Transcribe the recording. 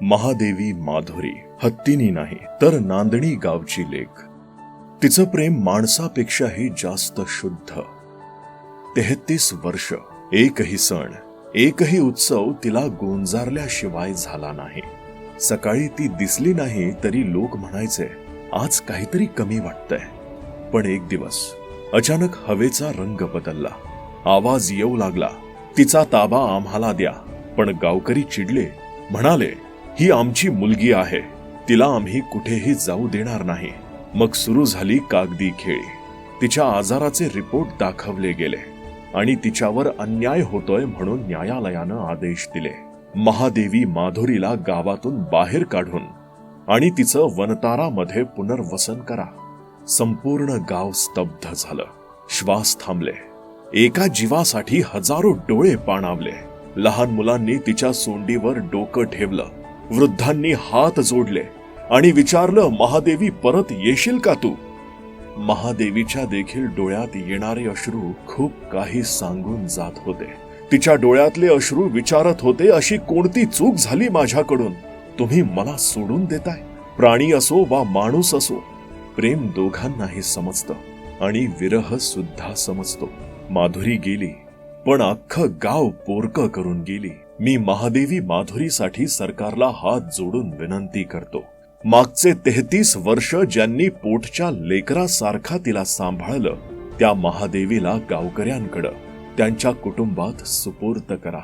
महादेवी माधुरी हत्तीनी नाही तर नांदणी गावची लेक. तिचं प्रेम माणसापेक्षाही जास्त शुद्ध. 33 वर्ष, एकही सण, एकही उत्सव तिला गोंजारल्याशिवाय झाला नाही. सकाळी ती दिसली नाही तरी लोक म्हणायचे, आज काहीतरी कमी वाटतंय. पण एक दिवस अचानक हवेचा रंग बदलला. आवाज येऊ लागला, तिचा ताबा आम्हाला द्या. पण गावकरी चिडले, म्हणाले, ही आमची मुलगी आहे, तिला आम्ही कुठेही जाऊ देणार नाही. मग सुरू झाली कागदी खेळी. तिच्या आजाराचे रिपोर्ट दाखवले गेले आणि तिच्यावर अन्याय होतोय म्हणून न्यायालयानं आदेश दिले. महादेवी माधुरीला गावातून बाहेर काढून आणि तिचं वनतारामध्ये पुनर्वसन करा. संपूर्ण गाव स्तब्ध झालं. श्वास थांबले. एका जीवासाठी हजारो डोळे पाणावले. लहान मुलांनी तिच्या सोंडीवर डोकं ठेवलं. वृद्धांनी हात जोडले आणि विचारलं, महादेवी परत येशील का तू? महादेवीच्या देखील डोळ्यात येणारे अश्रू खूप काही सांगून जात होते. तिच्या डोळ्यातले अश्रू विचारत होते, अशी कोणती चूक झाली माझ्याकडून? तुम्ही मला सोडून देताय? प्राणी असो वा माणूस असो, प्रेम दोघांनाही समजतं आणि विरह सुद्धा समजतो. माधुरी गेली, पण अख्खं गाव पोरकं करून गेली. मी महादेवी माधुरीसाठी सरकारला हात जोडून विनंती करतो. मागचे 33 वर्ष ज्यांनी पोटच्या लेकरासारखा तिला सांभाळलं, त्या महादेवीला गावकऱ्यांकडं, त्यांच्या कुटुंबात सुपूर्त करा.